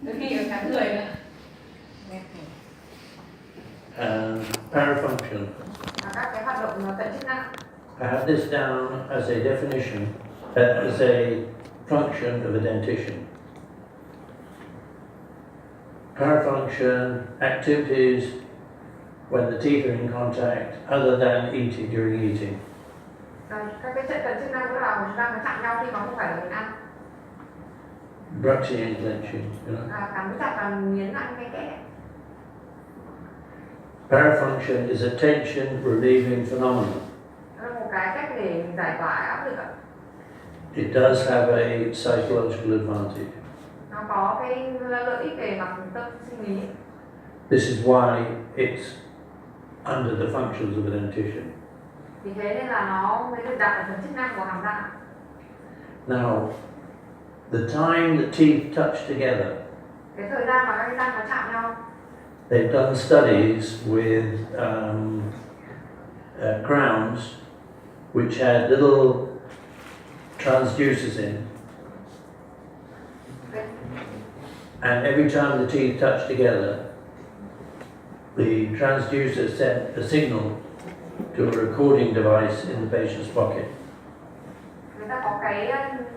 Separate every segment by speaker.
Speaker 1: Đôi khi là cắn người nữa.
Speaker 2: Parafunction.
Speaker 1: Các cái hoạt động cận chức năng.
Speaker 2: I have this down as a definition, as a function of a dentition. Parafunction activities when the teeth are in contact, other than eating during eating.
Speaker 1: Các cái trận cận chức năng đó là chúng ta phải chạm nhau khi mà không phải là mình ăn.
Speaker 2: Brushing and clenching, you know.
Speaker 1: Cắn chặt và nghiến ăn cái kẽ.
Speaker 2: Parafunction is a tension relieving phenomenon.
Speaker 1: Đó là một cái cách để mình giải tỏa áp lực ạ.
Speaker 2: It does have a psychological advantage.
Speaker 1: Nó có cái lợi ích về mặt tâm sinh lý.
Speaker 2: This is why it's under the functions of a dentition.
Speaker 1: Vì thế nên là nó mới được đặt ở phần chức năng của hàm răng.
Speaker 2: Now, the time the teeth touch together,
Speaker 1: Cái thời gian mà các cái răng nó chạm nhau.
Speaker 2: they've done studies with crowns which had little transducers in. And every time the teeth touch together, the transducer sent a signal to a recording device in the patient's pocket.
Speaker 1: Người ta có cái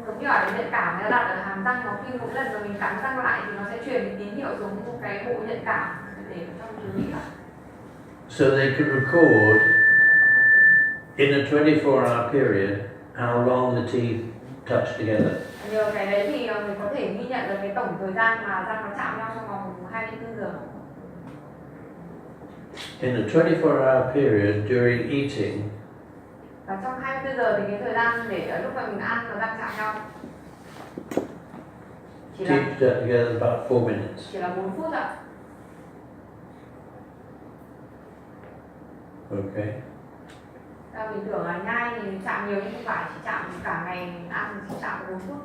Speaker 1: giống như ở nhận cảm nó đặt ở hàm răng, nó khi mỗi lần mà mình cắn răng lại thì nó sẽ truyền cái tín hiệu xuống một cái bộ nhận cảm để trong chú ý cả.
Speaker 2: So they could record in a 24-hour period how long the teeth touched together.
Speaker 1: Nhờ cái đấy thì mình có thể ghi nhận được cái tổng thời gian mà răng nó chạm nhau trong vòng 24 giờ.
Speaker 2: In a 24-hour period during eating,
Speaker 1: Và trong 24 giờ thì cái thời gian để lúc mà mình ăn và răng chạm nhau
Speaker 2: teeth touch together about 4 minutes.
Speaker 1: chỉ là 4 phút ạ.
Speaker 2: Okay.
Speaker 1: Mình tưởng là nhai thì mình chạm nhiều nhưng không phải, chỉ chạm cả ngày mình ăn thì chỉ chạm 4 phút.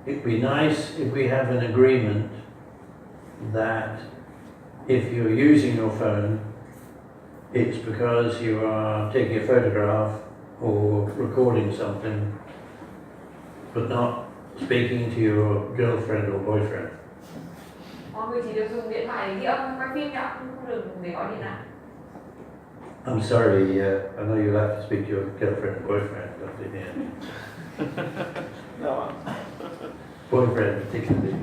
Speaker 2: It'd be nice if we have an agreement that if you're using your phone, it's because you are taking a photograph or recording something, but not speaking to your girlfriend or boyfriend.
Speaker 1: Mọi người chỉ được dùng điện thoại để ghi âm quay phim nhá, không được để gọi điện lại.
Speaker 2: I'm sorry, I know you'll have to speak to your girlfriend or boyfriend, but in the end.
Speaker 3: No.
Speaker 2: Boyfriend particularly.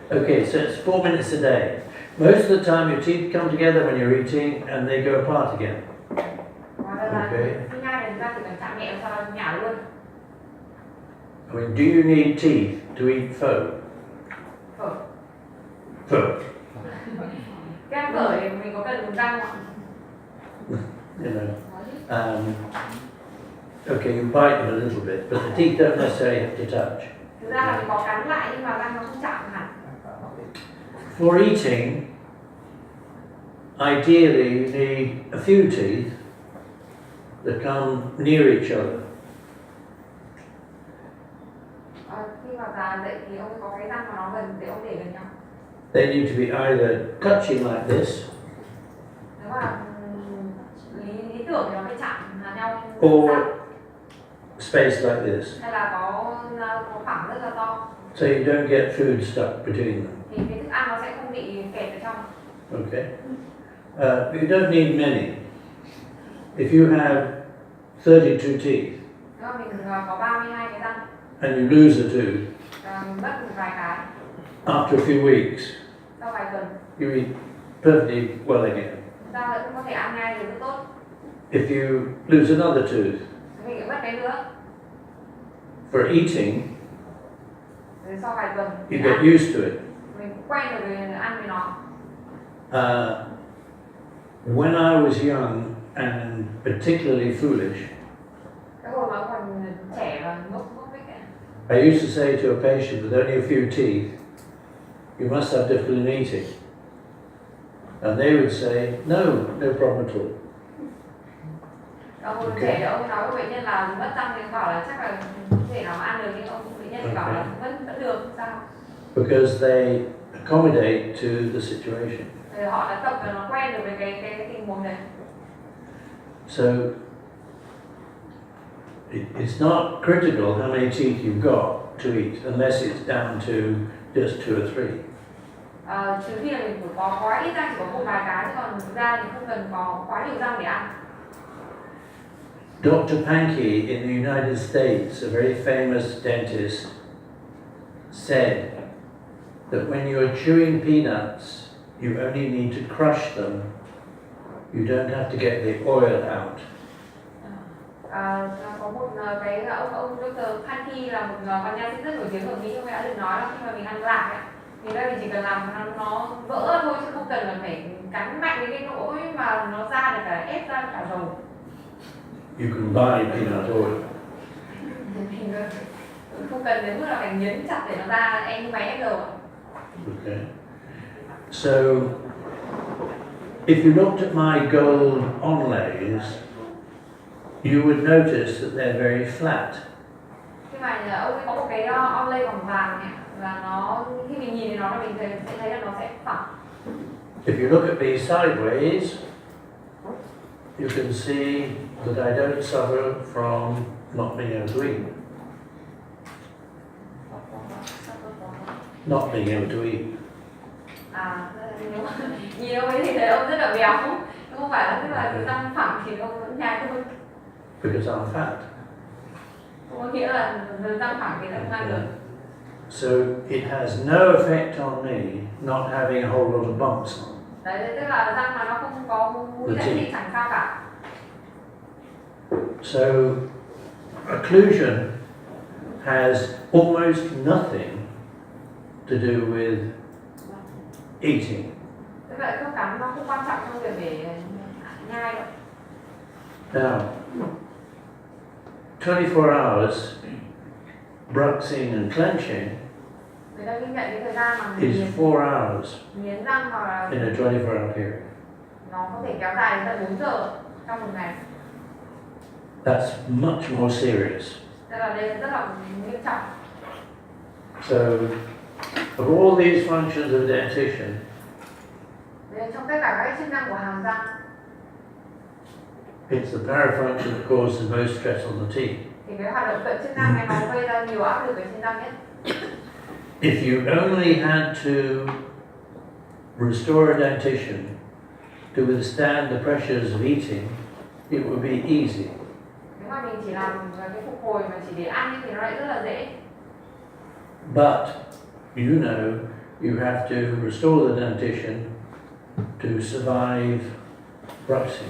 Speaker 2: Okay, so it's 4 minutes a day. Most of the time your teeth come together when you're eating and they go apart again. Okay.
Speaker 1: Khi nhai thì chúng ta chỉ cần chạm nhẹ sau đó nhả luôn.
Speaker 2: I mean, do you need teeth to eat pho?
Speaker 1: Phở.
Speaker 2: Pho.
Speaker 1: Cái ăn phở thì mình có cần dùng răng không ạ?
Speaker 2: You know. Okay, you bite them a little bit, but the teeth don't necessarily have to touch.
Speaker 1: Thực ra là mình có cắn lại nhưng mà răng nó không chạm hẳn.
Speaker 2: For eating, ideally you need a few teeth that come near each other.
Speaker 1: Khi mà già dậy thì ông có cái răng mà nó gần để ông để gần nhau.
Speaker 2: They need to be either touching like this,
Speaker 1: Nếu mà lý tưởng thì nó phải chạm nhau
Speaker 2: or
Speaker 1: sát,
Speaker 2: spaced like this,
Speaker 1: hay là có khoảng rất là to.
Speaker 2: so you don't get food stuck between them.
Speaker 1: Thì cái thức ăn nó sẽ không bị kẹt ở trong.
Speaker 2: Okay. You don't need many. If you have 32 teeth
Speaker 1: Nếu mà mình có 32 cái răng
Speaker 2: and you lose a tooth,
Speaker 1: và mình mất một vài cái,
Speaker 2: after a few weeks,
Speaker 1: sau vài tuần
Speaker 2: you eat perfectly well again.
Speaker 1: chúng ta vẫn có thể ăn ngay được rất tốt.
Speaker 2: If you lose another tooth,
Speaker 1: Mình lại mất cái nữa.
Speaker 2: for eating,
Speaker 1: Rồi sau vài tuần
Speaker 2: you
Speaker 1: mình
Speaker 2: get
Speaker 1: ăn,
Speaker 2: used to it.
Speaker 1: mình cũng quen được với ăn với nó.
Speaker 2: When I was young and particularly foolish,
Speaker 1: Cái hồi mà còn trẻ và ngốc nghếch ấy,
Speaker 2: I used to say to a patient with only a few teeth, you must have difficulty in eating. And they would say, no problem at all.
Speaker 1: Hồi trẻ thì ông nói với bệnh nhân là mất răng thì bảo là chắc là không thể nào mà ăn được, nhưng ông bệnh nhân thì bảo là vẫn được, sao?
Speaker 2: Because they accommodate to the situation.
Speaker 1: Thì họ đã tập và nó quen được với cái tình huống đấy.
Speaker 2: So It's not critical how many teeth you've got to eat, unless it's down to just 2 or 3.
Speaker 1: Trừ khi là mình phải có quá ít răng, chỉ có một vài cái, chứ còn thực ra thì không cần có quá nhiều răng để ăn.
Speaker 2: Dr. Pankey in the United States, a very famous dentist, said that when you're chewing peanuts, you only need to crush them. You don't have to get the oil out.
Speaker 1: Có một cái ông Dr. Pankey là một văn nha sĩ rất nổi tiếng ở Mỹ, ông ấy đã từng nói là khi mà mình ăn lạc ấy, thì đây mình chỉ cần làm nó vỡ thôi, chứ không cần là phải cắn mạnh đến cái nỗi mà nó ra được cả ép ra cả dầu.
Speaker 2: You can buy peanut oil.
Speaker 1: Mình không cần đến mức là phải nhấn chặt để nó ra máy ép dầu.
Speaker 2: Okay. So, if you looked at my gold onlays, you would notice that they're very flat.
Speaker 1: Khi mà ông ấy có một cái onlay bằng vàng này, và nó khi mình nhìn thì nó là mình sẽ thấy là nó sẽ phẳng.
Speaker 2: If you look at these sideways, you can see that I don't suffer from not being able to eat. Not being able to eat.
Speaker 1: Nếu nhìn ông ấy thì thấy ông rất là béo, không phải là tức là răng phẳng thì ông vẫn nhai thôi.
Speaker 2: Because I'm fat.
Speaker 1: Không có nghĩa là răng phẳng thì không ăn được.
Speaker 2: So it has no effect on me not having a whole lot of bumps on.
Speaker 1: Đấy, tức là răng mà nó không có mũi rãnh thì chẳng sao cả.
Speaker 2: So occlusion has almost nothing to do with eating.
Speaker 1: Thế vậy khớp cắn nó không quan trọng trong việc để nhai đâu.
Speaker 2: Now, 24 hours bruxing and clenching
Speaker 1: Người ta ghi nhận cái thời gian mà mình
Speaker 2: is 4 hours
Speaker 1: miến răng hoặc là
Speaker 2: in a 24-hour period.
Speaker 1: nó có thể kéo dài đến tận 4 giờ trong một ngày.
Speaker 2: That's much more serious.
Speaker 1: Tức là đây rất là nghiêm trọng.
Speaker 2: So, of all these functions of dentition,
Speaker 1: Trong tất cả các chức năng của hàm răng,
Speaker 2: it's the parafunction that causes the most stress on the teeth.
Speaker 1: thì cái hoạt động cận chức năng này nó gây ra nhiều áp lực ở trên răng nhất.
Speaker 2: If you only had to restore a dentition to withstand the pressures of eating, it would be easy.
Speaker 1: Nếu mà mình chỉ làm cái phục hồi mà chỉ để ăn thì nó lại rất là dễ.
Speaker 2: But you know you have to restore the dentition to survive bruxing.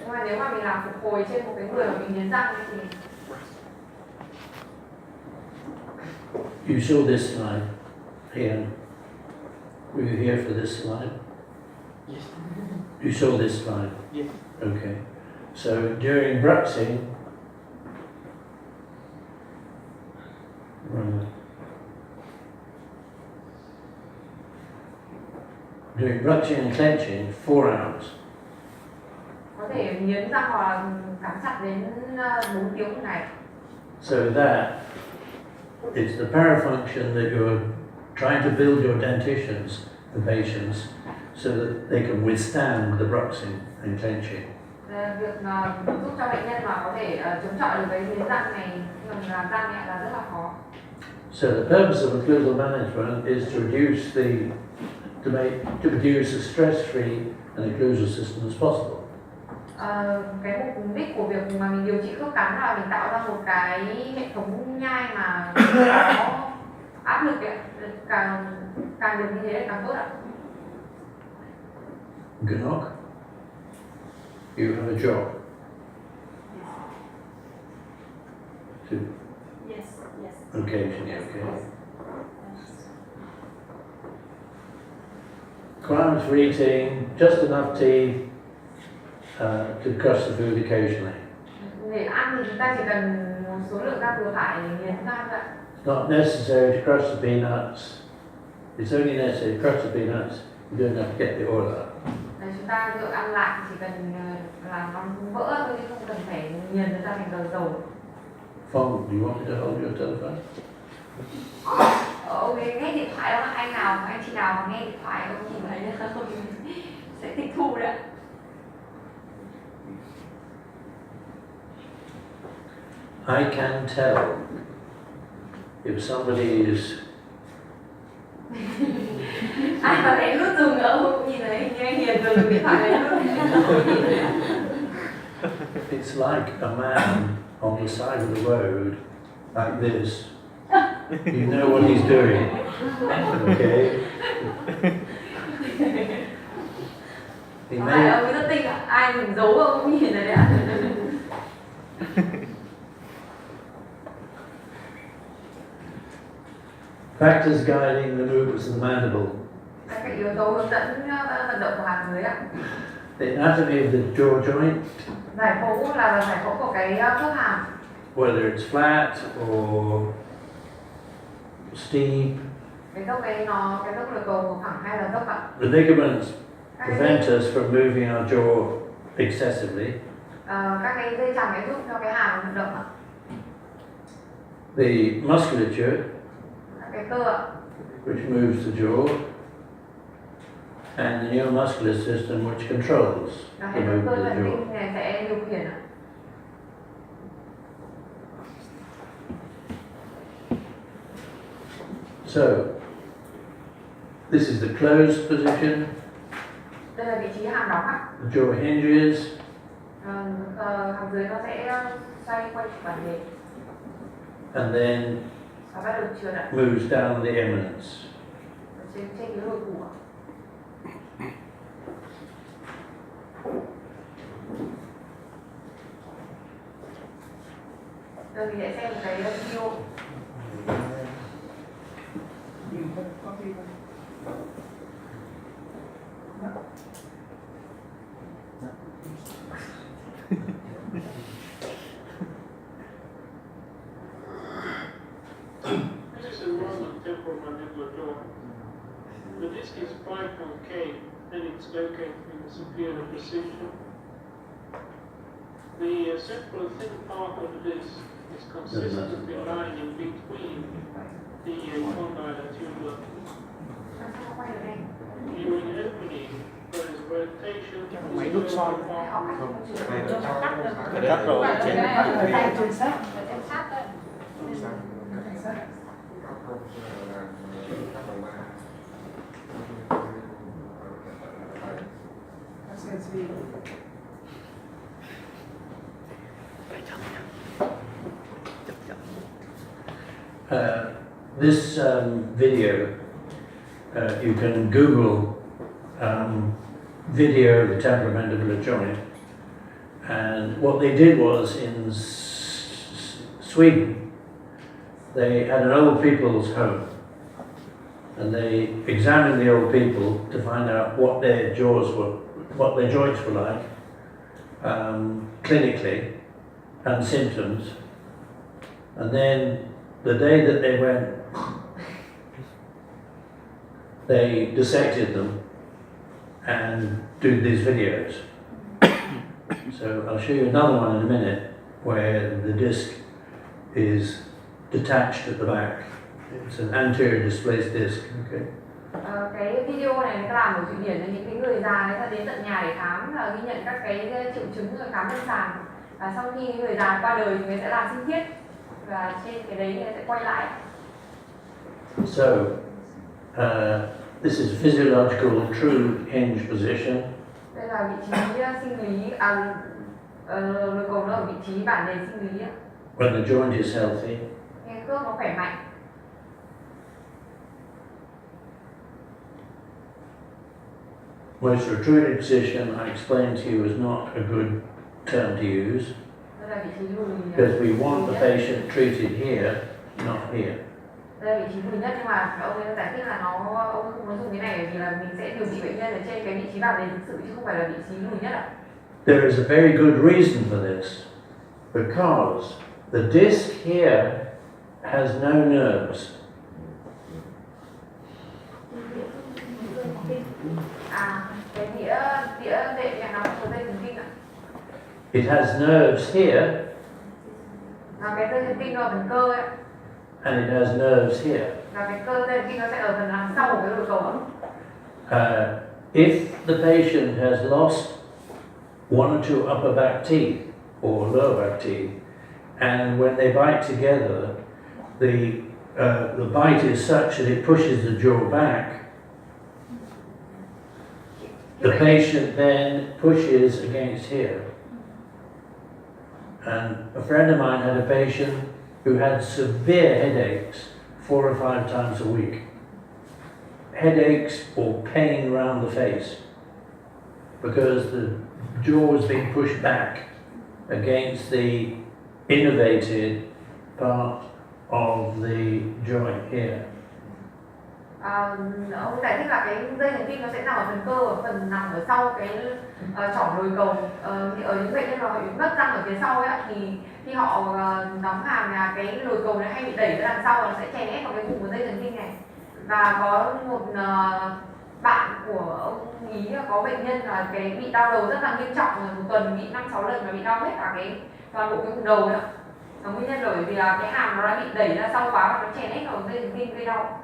Speaker 1: Nhưng mà nếu mà mình làm phục hồi trên một cái người mà mình miến răng thì
Speaker 2: You saw this slide here. Were you here for this slide?
Speaker 3: Yes.
Speaker 2: You saw this slide?
Speaker 3: Yes.
Speaker 2: Okay. So during bruxing, during bruxing and clenching, 4 hours.
Speaker 1: có thể miến răng hoặc là cắn chặt đến 4 tiếng một ngày.
Speaker 2: So that it's the parafunction that you're trying to build your dentitions, the patients, so that they can withstand the bruxing and clenching.
Speaker 1: Việc giúp cho bệnh nhân mà có thể chống chọi được cái miến răng này khi mà mình làm răng này là rất là khó.
Speaker 2: So the purpose of occlusal management is to produce as stress-free an occlusal system as possible.
Speaker 1: Cái mục đích của việc mà mình điều trị khớp cắn là mình tạo ra một cái hệ thống nhai mà có áp lực ấy, càng được như thế càng tốt ạ.
Speaker 2: Gnok, you have a job. To
Speaker 1: Yes, yes.
Speaker 2: occasionally, okay. Grounds for eating just enough teeth to crush the food occasionally.
Speaker 1: Để ăn thì chúng ta chỉ cần một số lượng răng vừa phải để nghiền răng thôi ạ.
Speaker 2: It's not necessary to crush the peanuts. It's only necessary to crush the peanuts. You don't have to get the oil out.
Speaker 1: Chúng ta tự ăn lại chỉ cần làm nó vỡ thôi chứ không cần phải nghiền nó ra thành dầu.
Speaker 2: Phong, do you want me to hold your telephone?
Speaker 1: Ông ấy nghe điện thoại không? Anh chị nào mà nghe điện thoại ông nhìn thấy không sẽ tịch thu đấy ạ.
Speaker 2: I can tell if somebody is
Speaker 1: Ai mà thấy nút dừng ở ông nhìn thấy hình như anh Hiền vừa dùng điện thoại lấy nút.
Speaker 2: it's like a man on the side of the road like this. You know what he's doing. Okay. He
Speaker 1: Có phải
Speaker 2: may,
Speaker 1: ông ấy rất tinh ạ, ai mình giấu ông cũng nhìn thấy đấy ạ.
Speaker 2: factors guiding the movements of the mandible.
Speaker 1: Các cái yếu tố hướng dẫn vận động của hàm dưới ạ.
Speaker 2: The anatomy of the jaw joint,
Speaker 1: Giải phẫu là giải phẫu của cái khớp hàm.
Speaker 2: whether it's flat or steep.
Speaker 1: Cái dốc đấy nó cái dốc lực cầu thẳng hay là dốc ạ?
Speaker 2: The ligaments
Speaker 1: Các cái
Speaker 2: prevent us from moving our jaw excessively.
Speaker 1: các cái dây chằng cái giúp cho cái hàm vận động ạ.
Speaker 2: The musculature,
Speaker 1: Các cái cơ ạ.
Speaker 2: which moves the jaw, and the neuromuscular system, which controls
Speaker 1: Và
Speaker 2: the
Speaker 1: hệ thống
Speaker 2: movement
Speaker 1: cơ
Speaker 2: of the
Speaker 1: thần
Speaker 2: jaw.
Speaker 1: kinh này sẽ điều khiển ạ.
Speaker 2: So, this is the closed position.
Speaker 1: Đây là vị trí hàm đóng ạ.
Speaker 2: The jaw hinges,
Speaker 1: Hàm dưới nó sẽ xoay quanh bản đề
Speaker 2: and then
Speaker 1: và bắt đầu trượt ạ.
Speaker 2: moves down the eminence.
Speaker 1: Ở trên cái đồi củ ạ. Giờ mình sẽ xem một cái video.
Speaker 4: This is a Roman temporomandibular jaw. The disc is biconcave and it's located in the superior position. The central thin part of the disc is consistently lying in between the condyle and tubular. During opening, there is rotation of
Speaker 3: Máy
Speaker 4: the
Speaker 3: đút son.
Speaker 4: cervical part.
Speaker 3: Cắt rồi.
Speaker 5: Trên sát.
Speaker 2: This video, you can Google video of the temporomandibular joint, and what they did was in Sweden, they had an old people's home, and they examined the old people to find out what their jaws were, what their joints were like, clinically, and symptoms, and then the day that they went, they dissected them and do these videos. So I'll show you another one in a minute where the disc is detached at the back. It's an anterior displaced disc. Okay.
Speaker 1: Cái video này người ta làm ở Thụy Điển là những cái người già người ta đến tận nhà để khám và ghi nhận các cái triệu chứng rồi khám lâm sàng, và sau khi người già qua đời thì người sẽ làm sinh thiết và trên cái đấy người sẽ quay lại.
Speaker 2: So this is physiological true hinge position.
Speaker 1: Đây là vị trí sinh lý, lực cầu nó ở vị trí bản đề sinh lý.
Speaker 2: When the joint is healthy.
Speaker 1: Cái khớp nó khỏe mạnh.
Speaker 2: Most retruded position, I explained to you, is not a good term to use
Speaker 1: Đây là vị trí lùi.
Speaker 2: because we want the patient treated here, not here.
Speaker 1: Đây là vị trí lùi nhất, nhưng mà ông ấy giải thích là ông không muốn dùng cái này vì là mình sẽ điều trị bệnh nhân ở trên cái vị trí bản đề thực sự chứ không phải là vị trí lùi nhất ạ.
Speaker 2: There is a very good reason for this, because the disc here has no nerves.
Speaker 1: Cái đĩa đệm này nó có dây thần kinh ạ.
Speaker 2: It has nerves here,
Speaker 1: Và cái dây thần kinh nó ở phần cơ ấy.
Speaker 2: and it has nerves here.
Speaker 1: Và cái cơ dây thần kinh nó sẽ ở phần đằng sau của cái đồi cầu ạ.
Speaker 2: If the patient has lost one or two upper back teeth or lower back teeth, and when they bite together, the bite is such that it pushes the jaw back. The patient then pushes against here. And a friend of mine had a patient who had severe headaches 4 or 5 times a week. Headaches or pain around the face because the jaw was being pushed back against the innervated part of the joint here.
Speaker 1: Ông giải thích là cái dây thần kinh nó sẽ nằm ở phần cơ, ở phần nằm ở sau cái chỏng đồi cầu. Ở những bệnh nhân mà bị mất răng ở phía sau ấy, thì khi họ đóng hàm là cái đồi cầu này hay bị đẩy ra đằng sau, nó sẽ chèn ép vào cái vùng của dây thần kinh này. Và có một bạn của ông ý có bệnh nhân là cái bị đau đầu rất là nghiêm trọng, rồi một tuần bị 5-6 lần và bị đau hết cả cái toàn bộ cái vùng đầu ấy. Nguyên nhân bởi vì là cái hàm nó đã bị đẩy ra sau quá và nó chèn ép vào dây thần kinh gây đau.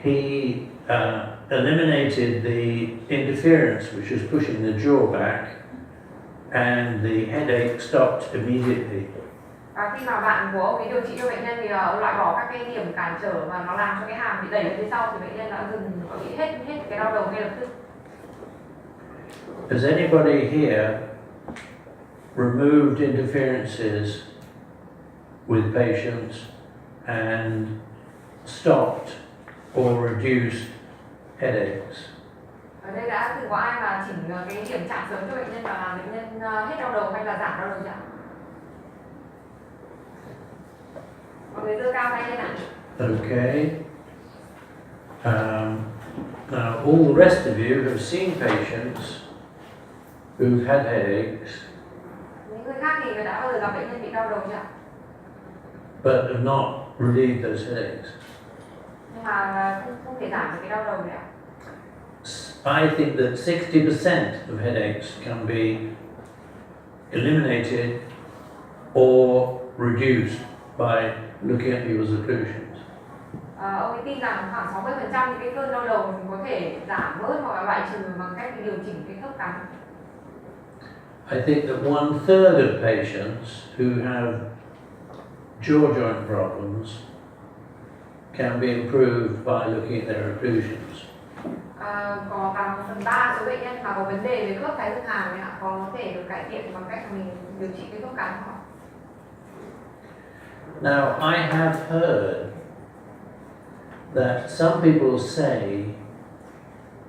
Speaker 2: He eliminated the interference which was pushing the jaw back, and the headache stopped immediately.
Speaker 1: Và khi mà bạn của ông ấy điều trị cho bệnh nhân thì ông loại bỏ các cái điểm cản trở mà nó làm cho cái hàm bị đẩy lên phía sau, thì bệnh nhân đã dừng bị hết cái đau đầu ngay lập tức.
Speaker 2: Has anybody here removed interferences with patients and stopped or reduced headaches?
Speaker 1: Ở đây đã từng có ai mà chỉnh cái điểm chạm sớm cho bệnh nhân và làm bệnh nhân hết đau đầu hay là giảm đau đầu chưa? Mọi người giơ cao tay lên ạ.
Speaker 2: Okay. Now all the rest of you have seen patients who've had headaches,
Speaker 1: Những người khác thì đã bao giờ gặp bệnh nhân bị đau đầu chưa?
Speaker 2: but have not relieved those headaches.
Speaker 1: Nhưng mà không thể giảm được cái đau đầu đấy ạ.
Speaker 2: I think that 60% of headaches can be eliminated or reduced by looking at people's occlusions.
Speaker 1: Ông ấy tin rằng khoảng 60% những cái cơn đau đầu mình có thể giảm bớt hoặc là loại trừ bằng cách điều chỉnh cái khớp cắn.
Speaker 2: I think that 1/3 of patients who have jaw joint problems can be improved by looking at their occlusions.
Speaker 1: Có cả 1/3 số bệnh nhân mà có vấn đề về khớp thái dương hàm ấy, có thể được cải thiện bằng cách mình điều trị cái khớp cắn của họ.
Speaker 2: Now, I have heard that some people say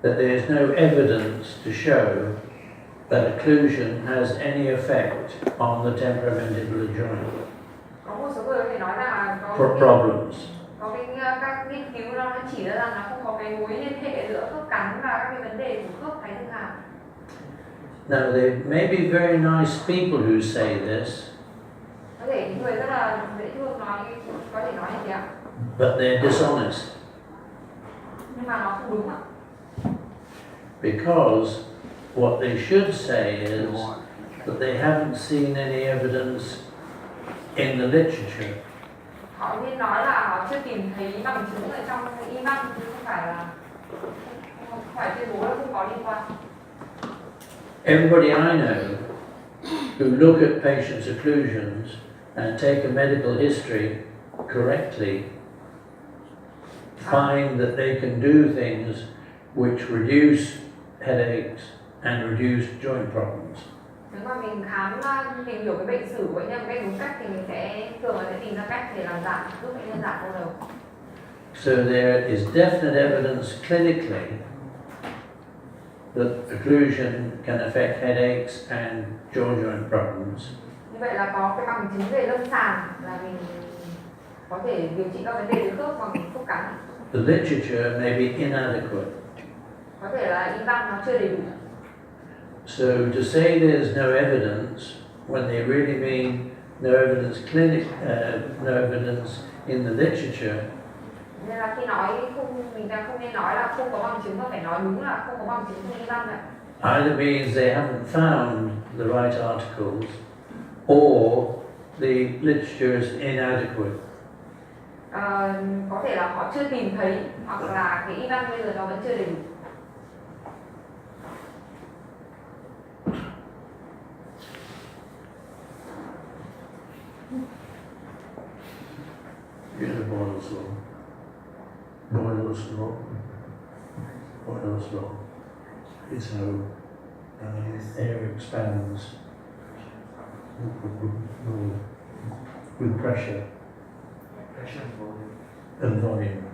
Speaker 2: that there is no evidence to show that occlusion has any effect on the temporomandibular joint
Speaker 1: Có một số người có thể nói là
Speaker 2: problems.
Speaker 1: có các nghiên cứu nó chỉ ra rằng nó không có cái mối liên hệ giữa khớp cắn và các cái vấn đề của khớp thái dương hàm.
Speaker 2: Now, there may be very nice people who say this,
Speaker 1: Có thể những người rất là dễ thương có thể nói như thế ạ.
Speaker 2: but they're dishonest
Speaker 1: Nhưng mà nó không đúng ạ.
Speaker 2: because what they should say is that they haven't seen any evidence in the literature.
Speaker 1: Họ nên nói là họ chưa tìm thấy bằng chứng ở trong y văn, chứ không phải tuyên bố là không có liên quan.
Speaker 2: Everybody I know who look at patients' occlusions and take a medical history correctly find that they can do things which reduce headaches and reduce joint problems.
Speaker 1: Nếu mà mình tìm hiểu cái bệnh sử của bệnh nhân một cách đúng cách thì mình sẽ thường là sẽ tìm ra cách để làm giảm, giúp bệnh nhân giảm đau đầu.
Speaker 2: So there is definite evidence clinically that occlusion can affect headaches and jaw joint problems.
Speaker 1: Như vậy là có cái bằng chứng về lâm sàng là mình có thể điều trị các vấn đề về khớp bằng thuốc cắn.
Speaker 2: The literature may be inadequate.
Speaker 1: Có thể là y văn nó chưa đầy đủ.
Speaker 2: So to say there's no evidence when they really mean no evidence no evidence in the literature.
Speaker 1: Nên là khi nói mình không nên nói là không có bằng chứng, mà phải nói đúng là không có bằng chứng trong y văn ạ.
Speaker 2: Either means they haven't found the right articles, or the literature is inadequate.
Speaker 1: Có thể là họ chưa tìm thấy, hoặc là cái y văn bây giờ nó vẫn chưa đầy đủ.
Speaker 2: You know Boyle's law. Boyle's law. Boyle's law is how air expands with pressure
Speaker 3: Pressure and volume.
Speaker 2: and volume.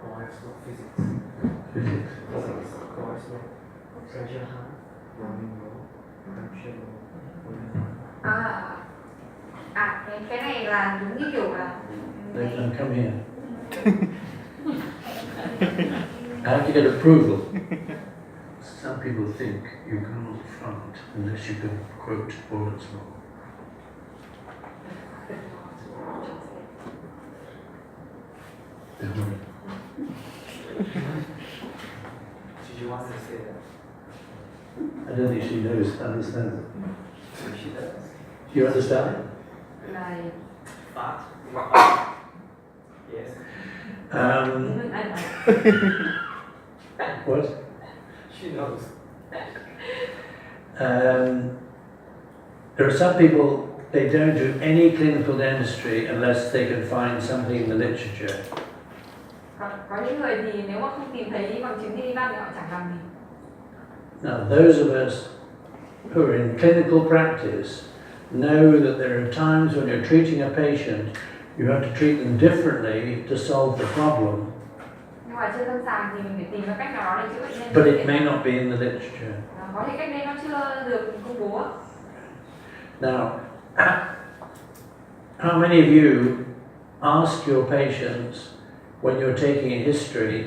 Speaker 3: Boyle's law, physics.
Speaker 2: Physics.
Speaker 3: Physics. Boyle's law. Pressure high. Volume low. Pressure low. Volume high.
Speaker 1: Cái này là đúng như kiểu là
Speaker 2: They can come here. I have to get approval. Some people think you can't fart unless you can quote Boyle's law.
Speaker 3: Did you want to say that?
Speaker 2: I don't think she understands it.
Speaker 3: She does.
Speaker 2: Do you understand?
Speaker 1: là
Speaker 3: Fart. Yes.
Speaker 2: What?
Speaker 3: She knows.
Speaker 2: There are some people, they don't do any clinical dentistry unless they can find something in the literature.
Speaker 1: có những người thì nếu mà không tìm thấy bằng chứng đi văn thì họ chẳng làm gì.
Speaker 2: Now, those of us who are in clinical practice know that there are times when you're treating a patient, you have to treat them differently to solve the problem.
Speaker 1: Nhưng mà trên lâm sàng thì mình phải tìm ra cách nào đó để chữa bệnh nhân.
Speaker 2: But it may not be in the literature.
Speaker 1: Có thể cách đây nó chưa được công bố.
Speaker 2: Now, how many of you ask your patients when you're taking a history,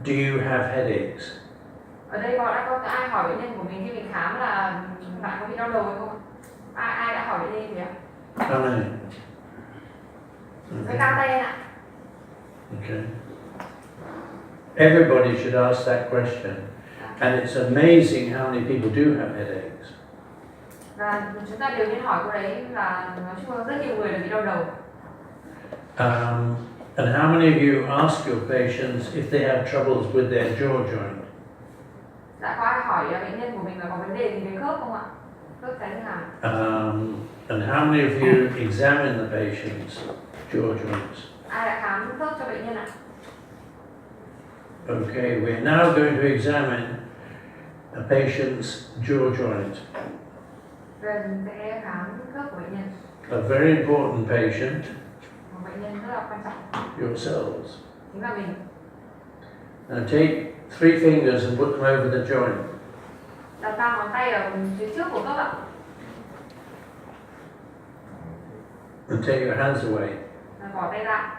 Speaker 2: do you have headaches?
Speaker 1: Ở đây đã có ai hỏi bệnh nhân của mình khi mình khám là bạn có bị đau đầu hay không? Ai đã hỏi bệnh nhân gì ạ?
Speaker 2: How many?
Speaker 1: Với ca tay ạ.
Speaker 2: Okay. Everybody should ask that question. And it's amazing how many people do have headaches.
Speaker 1: Và chúng ta đều nên hỏi cô đấy là nói chung là rất nhiều người là bị đau đầu.
Speaker 2: And how many of you ask your patients if they have troubles with their jaw joint?
Speaker 1: Đã có ai hỏi bệnh nhân của mình là có vấn đề gì về khớp không ạ? Khớp tránh hàm.
Speaker 2: And how many of you examine the patient's jaw joints?
Speaker 1: Ai đã khám khớp cho bệnh nhân ạ?
Speaker 2: Okay, we're now going to examine a patient's jaw joint.
Speaker 1: Bây giờ mình sẽ khám khớp của bệnh nhân.
Speaker 2: A very important patient,
Speaker 1: Một bệnh nhân rất là quan trọng.
Speaker 2: yourselves.
Speaker 1: Chính là mình.
Speaker 2: Now take 3 fingers and put them over the joint.
Speaker 1: Đặt 3 ngón tay ở phía trước của khớp ạ.
Speaker 2: And take your hands away.
Speaker 1: Bỏ tay ra.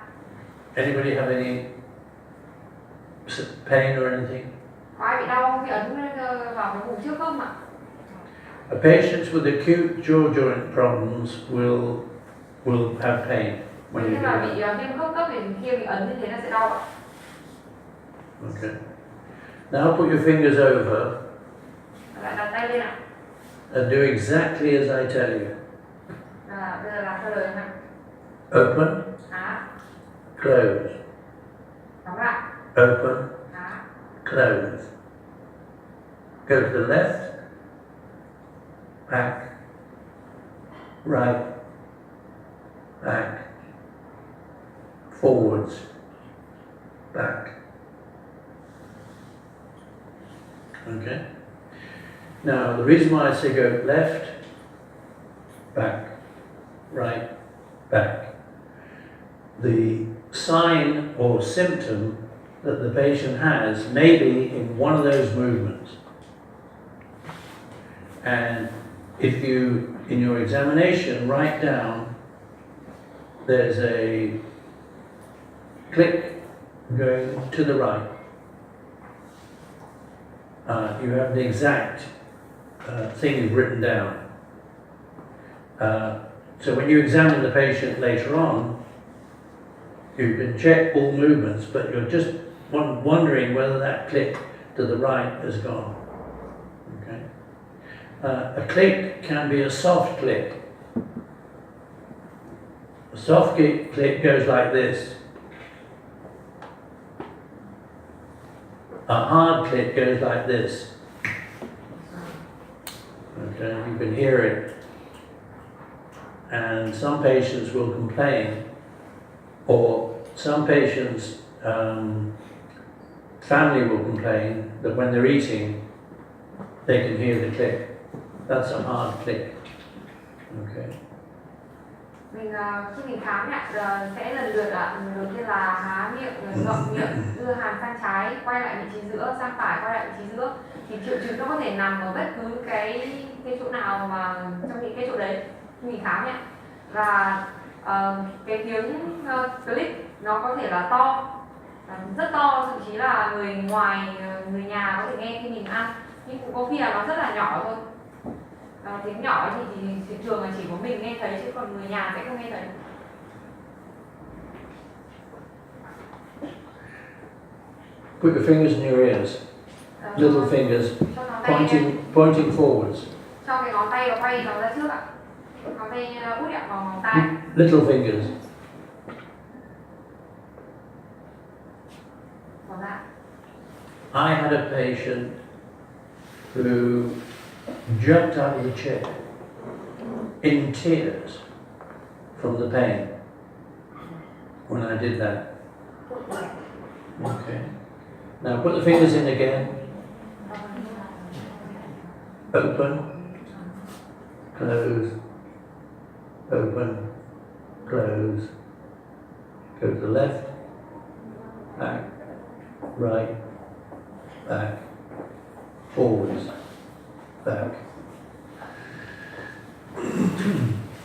Speaker 2: Anybody have any pain or anything?
Speaker 1: Có ai bị đau không? Bị ấn vào cái vùng trước không ạ?
Speaker 2: Patients with acute jaw joint problems will have pain when you
Speaker 1: Khi
Speaker 2: do
Speaker 1: mà
Speaker 2: that.
Speaker 1: bị viêm khớp cấp thì khi bị ấn như thế nó sẽ đau ạ.
Speaker 2: Okay. Now put your fingers over
Speaker 1: Lại đặt tay lên ạ.
Speaker 2: and do exactly as I tell you.
Speaker 1: Bây giờ làm theo lời em ạ.
Speaker 2: Open,
Speaker 1: Há,
Speaker 2: close,
Speaker 1: đóng lại.
Speaker 2: open,
Speaker 1: Há,
Speaker 2: close. Go to the left, back, right, back, forwards, back. Okay. Now, the reason why I say go left, back, right, back, the sign or symptom that the patient has may be in one of those movements. And if you, in your examination, write down, there's a click going to the right. You have the exact thing you've written down. So when you examine the patient later on, you can check all movements, but you're just wondering whether that click to the right has gone. Okay. A click can be a soft click. A soft click goes like this. A hard click goes like this. Okay, you can hear it. And some patients will complain Or some patients, family will complain that when they're eating, they can hear the click. That's a hard click. Okay.
Speaker 1: Khi mình khám nhá, sẽ lần lượt ạ. Đầu tiên là há miệng, rồi ngậm miệng, đưa hàm sang trái, quay lại vị trí giữa, sang phải, quay lại vị trí giữa. Thì triệu chứng nó có thể nằm ở bất cứ cái chỗ nào mà trong những cái chỗ đấy khi mình khám nhá. Và cái tiếng click nó có thể là to, rất to, thậm chí là người nhà có thể nghe khi mình ăn, nhưng cũng có khi là nó rất là nhỏ thôi. Tiếng nhỏ thì thường là chỉ có mình nghe thấy, chứ còn người nhà sẽ không nghe thấy.
Speaker 2: Put your fingers in your ears, little fingers, pointing forwards.
Speaker 1: Cho cái ngón tay nó quay nó ra trước ạ. Ngón tay út đẹp vào ngón tay.
Speaker 2: Little fingers. I had a patient who jumped out of the chair in tears from the pain when I did that. Okay. Now put the fingers in again. Open, close, open, close. Go to the left, back, right, back, forwards, back.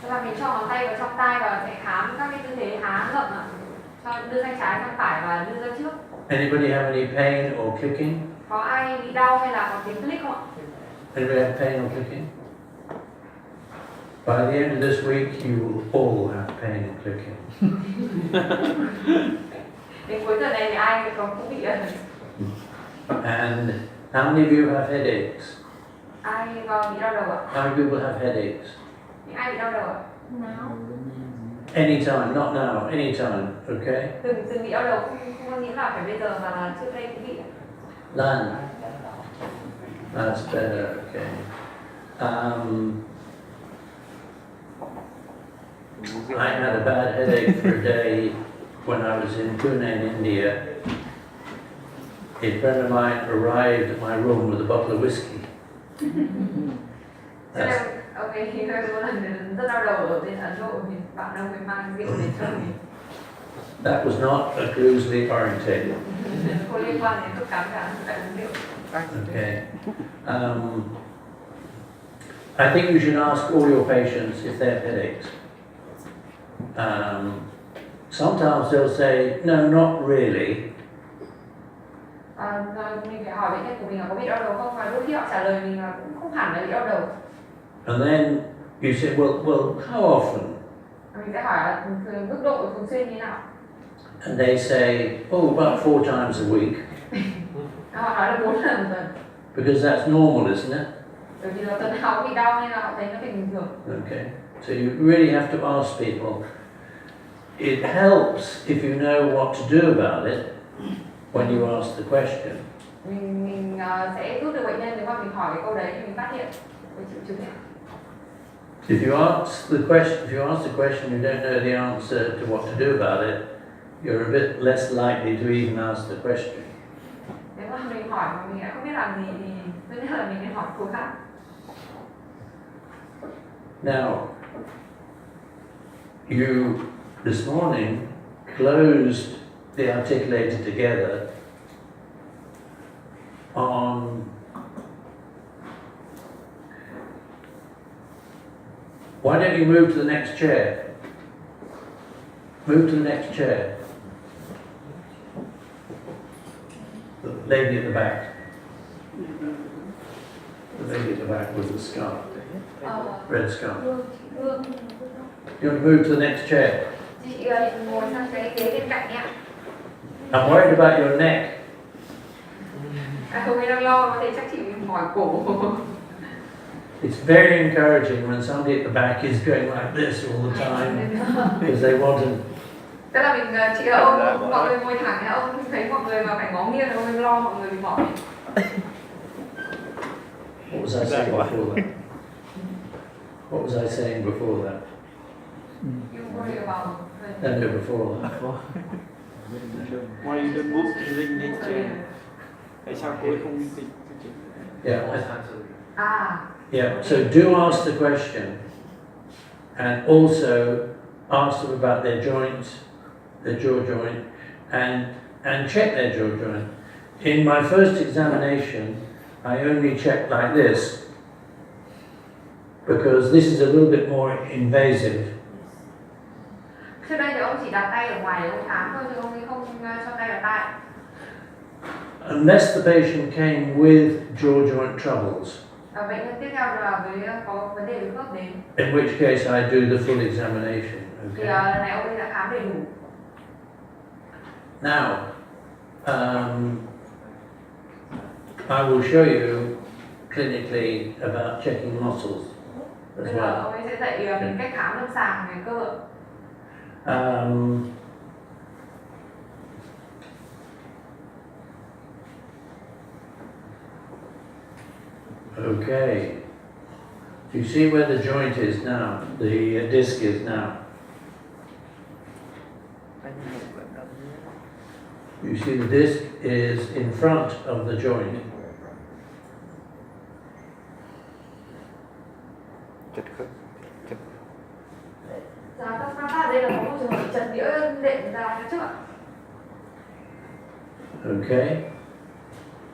Speaker 1: Tức là mình cho ngón tay vào trong tay và sẽ khám các cái tư thế há ngậm ạ. Cho đưa sang trái, sang phải và đưa ra trước.
Speaker 2: Anybody have any pain or clicking?
Speaker 1: Có ai bị đau hay là có tiếng click không ạ?
Speaker 2: Anybody have pain or clicking? By the end of this week, you will all have pain and clicking.
Speaker 1: Đến cuối tuần này thì ai cũng bị
Speaker 2: And how many of you have headaches?
Speaker 1: ai bị đau đầu ạ?
Speaker 2: How many people have headaches?
Speaker 1: Những ai bị đau đầu ạ?
Speaker 2: Anytime, not now, anytime, okay?
Speaker 1: Từng bị đau đầu không có nghĩa là phải bây giờ mà là trước đây cũng bị.
Speaker 2: None. That's better, okay. I had a bad headache for a day when I was in Pune in India. A friend of mine arrived at my room with a bottle of whiskey.
Speaker 1: Ok, khi tôi có lần rất đau đầu ở bên Ấn Độ thì bạn ông ấy mang rượu đến cho mình.
Speaker 2: That was not occlusally orientated.
Speaker 1: Không liên quan đến thuốc kháng cả, phải uống rượu.
Speaker 2: Okay. I think you should ask all your patients if they have headaches. Sometimes they'll say, no, not really.
Speaker 1: Mình phải hỏi bệnh nhân của mình là có bị đau đầu không, và đôi khi họ trả lời mình là cũng không hẳn là bị đau đầu.
Speaker 2: And then you say, well, how often?
Speaker 1: Mình sẽ hỏi là mức độ thường xuyên như nào.
Speaker 2: And they say, about 4 times a week.
Speaker 1: Họ nói là 4 lần một tuần.
Speaker 2: Because that's normal, isn't it?
Speaker 1: Bởi vì là tuần nào cũng bị đau nên là họ thấy nó bình thường.
Speaker 2: Okay. So you really have to ask people. It helps if you know what to do about it when you ask the question.
Speaker 1: Mình sẽ giúp được bệnh nhân nếu mà mình hỏi cái câu đấy thì mình phát hiện cái triệu chứng này.
Speaker 2: If you ask the question, you don't know the answer to what to do about it, you're a bit less likely to even ask the question.
Speaker 1: Nếu mà mình hỏi mà mình lại không biết làm gì thì tốt nhất là mình nên hỏi câu khác.
Speaker 2: Now, you this morning closed the articulated together on why don't you move to the next chair? Move to the next chair. The lady at the back. The lady at the back with the scarf. Red scarf. You want to move to the next chair?
Speaker 1: Chị ngồi sang cái ghế bên cạnh nhé.
Speaker 2: I'm worried about your neck.
Speaker 1: Không ai đang lo, có thể chắc chị mình mỏi cổ.
Speaker 2: It's very encouraging when somebody at the back is going like this all the time because they want to.
Speaker 1: Tức là chị là ông, mọi người ngồi thẳng nha, ông thấy mọi người mà phải ngó nghiêng, ông lo mọi người bị mỏi.
Speaker 2: What was I saying before that? What was I saying before that?
Speaker 1: You worry about the
Speaker 2: than do before that.
Speaker 3: Quay đơn bút linh lên trên. Tại sao cô ấy không dịch?
Speaker 2: Yeah,
Speaker 1: À,
Speaker 2: yeah. So do ask the question, and also ask them about their joints, their jaw joint, and check their jaw joint. In my first examination, I only checked like this because this is a little bit more invasive.
Speaker 1: trước đây thì ông chỉ đặt tay ở ngoài để ông khám thôi, chứ ông ấy không cho tay vào tai.
Speaker 2: Unless the patient came with jaw joint troubles,
Speaker 1: Bệnh nhân tiếp theo là với có vấn đề về khớp đến.
Speaker 2: in which case I do the full examination.
Speaker 1: Thì
Speaker 2: Okay.
Speaker 1: lần này ông ấy đã khám đầy đủ.
Speaker 2: Now, I will show you clinically about checking muscles as
Speaker 1: Bây giờ
Speaker 2: well.
Speaker 1: ông ấy sẽ dạy mình cách khám lâm sàng về cơ.
Speaker 2: Okay. Do you see where the joint is now? The disc is now. You see the disc is in front of the joint.
Speaker 3: Chất khớp.
Speaker 1: Dạ, các bác ở đây là có một trường hợp chật đĩa đệm ra trước ạ.
Speaker 2: Okay.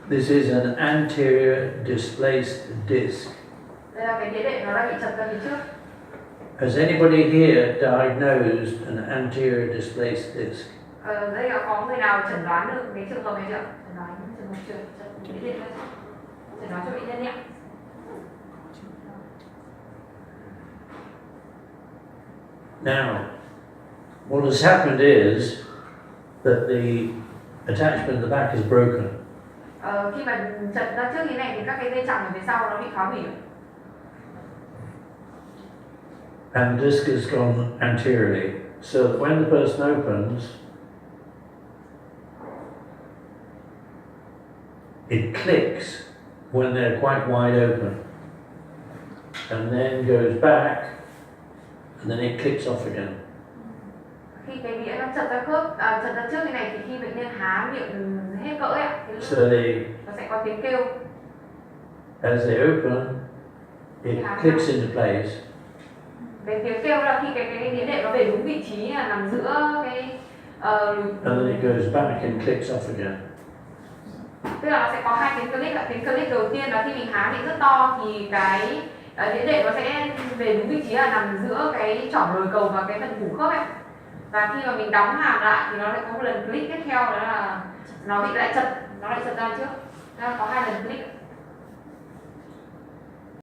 Speaker 2: This is an anterior displaced disc.
Speaker 1: Đây là cái đĩa đệm nó đã bị chật ra phía trước.
Speaker 2: Has anybody here diagnosed an anterior displaced disc?
Speaker 1: Đây là có người nào chẩn đoán được cái trường hợp này chưa? Chẩn đoán trường hợp chật đĩa đệm ra chưa? Chẩn đoán cho bệnh nhân nhé.
Speaker 2: Now, what has happened is that the attachment at the back is broken.
Speaker 1: Khi mà chật ra trước như này thì các cái dây chằng ở phía sau nó bị phá hủy.
Speaker 2: And the disc has gone anteriorly, so that when the person opens, it clicks when they're quite wide open, and then goes back, and then it clicks off again.
Speaker 1: Khi cái đĩa nó chật ra khớp, chật ra trước như này thì khi bệnh nhân há miệng hết cỡ ấy, thì
Speaker 2: So
Speaker 1: nó sẽ có tiếng kêu.
Speaker 2: as they open, it clicks into place,
Speaker 1: Cái tiếng kêu là khi cái đĩa đệm nó về đúng vị trí là nằm giữa cái
Speaker 2: and then it goes back and clicks off again.
Speaker 1: tức là nó sẽ có hai tiếng click. Tiếng click đầu tiên là khi mình há miệng rất to thì cái đĩa đệm nó sẽ về đúng vị trí là nằm giữa cái chỏm đồi cầu và cái phần phủ khớp ấy. Và khi mà mình đóng hàm lại thì nó lại có một lần click tiếp theo, đó là nó bị lại chật ra trước. Nó có hai lần click.